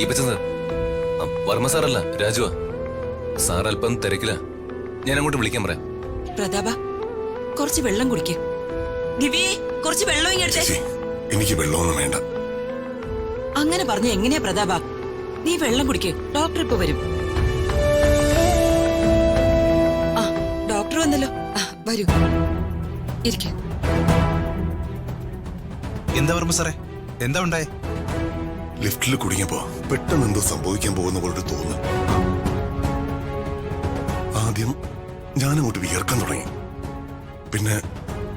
Sir Varma സാറല്ല, രാജുവാ. Sir അല്പം തിരക്കില്ല. ഞാൻ അങ്ങോട്ട് വിളിക്കാൻ പറയാം. പ്രതാപ, കുറച്ച് വെള്ളം കുടിക്ക്. ദിവ്യേ, കുറച്ച് വെള്ളം ഇങ്ങെടുത്തേ. എനിക്ക് വെള്ളമൊന്നും വേണ്ട. അങ്ങനെ പറഞ്ഞ എങ്ങനെയാ പ്രതാപ? നീ വെള്ളം കുടിക്ക്, ഡോക്ടർ ഇപ്പൊ വരും. ആ, ഡോക്ടർ വന്നല്ലോ. വരൂ, ഇരിക്കും. എന്താ വർമ്മ സാറേ, എന്താ ഉണ്ടായേ? ലിഫ്റ്റിൽ കുടുങ്ങിയപ്പോ പെട്ടെന്ന് എന്തോ സംഭവിക്കാൻ പോകുന്ന പോലെ തോന്നുന്നു. ആദ്യം ഞാനങ്ങോട്ട് വിയർക്കാൻ തുടങ്ങി. പിന്നെ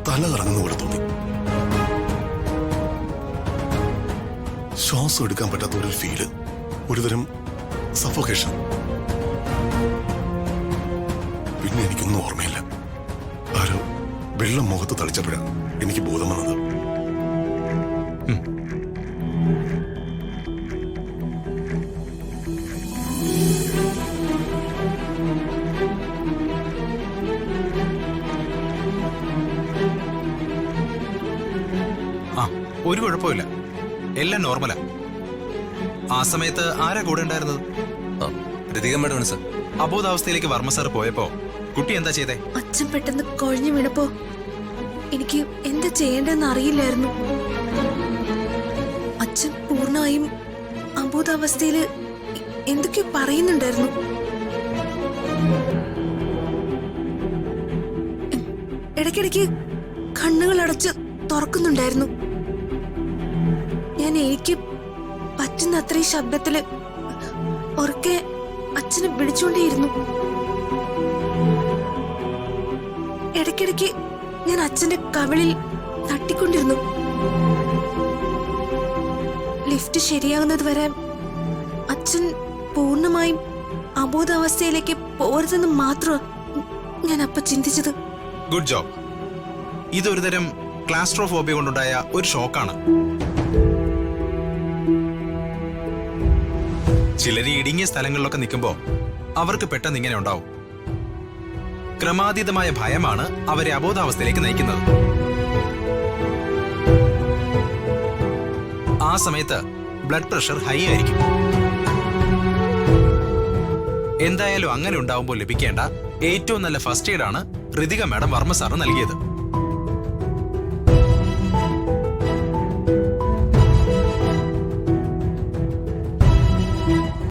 തല കറങ്ങുന്ന പോലെ തോന്നി. ശ്വാസം എടുക്കാൻ പറ്റാത്ത ഒരു ഫീല്, ഒരുതരം സഫോക്കേഷൻ. പിന്നെ എനിക്കൊന്നും ഓർമ്മയില്ല. ആരോ വെള്ളം മുഖത്ത് തളിച്ചപ്പോഴാണ് എനിക്ക് ബോധം വന്നത്. ഒരു കുഴപ്പമില്ല, എല്ലാം നോർമലാ. ആ സമയത്ത് ആരാ കൂടെ ഉണ്ടായിരുന്നത്? മാഡമാണ് സാർ. അബോധാവസ്ഥയിലേക്ക് വർമ്മ സാർ പോയപ്പോ കുട്ടി എന്താ ചെയ്തേ? അച്ഛൻ പെട്ടെന്ന് കൊഴഞ്ഞു വീണപ്പോ എനിക്ക് എന്താ ചെയ്യേണ്ടെന്ന് അറിയില്ലായിരുന്നു. അച്ഛൻ പൂർണ്ണമായും അബോധാവസ്ഥയില് എന്തൊക്കെയോ പറയുന്നുണ്ടായിരുന്നു. ഇടയ്ക്കിടയ്ക്ക് കണ്ണുകൾ അടച്ച് തുറക്കുന്നുണ്ടായിരുന്നു. ഞാൻ എനിക്ക് പറ്റുന്ന അത്രയും ശബ്ദത്തില് ഉറക്കെ അച്ഛനെ വിളിച്ചുകൊണ്ടേയിരുന്നു. ഇടയ്ക്കിടയ്ക്ക് ഞാൻ അച്ഛന്റെ കവിളിൽ തട്ടിക്കൊണ്ടിരുന്നു. ലിഫ്റ്റ് ശരിയാകുന്നത് വരെ അച്ഛൻ പൂർണ്ണമായും അബോധാവസ്ഥയിലേക്ക് പോരുതെന്ന് മാത്രം ഞാൻ അപ്പൊ ചിന്തിച്ചത്. Good job. ഇതൊരു തരം ക്ലാസ്ട്രോഫോബിയ കൊണ്ടുണ്ടായ ഒരു ഷോക്കാണ്. ചിലര് ഇടുങ്ങിയ സ്ഥലങ്ങളിലൊക്കെ നിൽക്കുമ്പോ അവർക്ക് പെട്ടെന്ന് ഇങ്ങനെ ഉണ്ടാവും. ക്രമാതീതമായ ഭയമാണ് അവരെ അബോധാവസ്ഥയിലേക്ക് നയിക്കുന്നത്. ആ സമയത്ത് ബ്ലഡ് പ്രഷർ ഹൈ ആയിരിക്കും. എന്തായാലും അങ്ങനെ ഉണ്ടാവുമ്പോൾ ലഭിക്കേണ്ട ഏറ്റവും നല്ല ഫസ്റ്റ് എയ്ഡ് ആണ് ഋതിക മാഡം വർമ്മ സാറ് നൽകിയത്.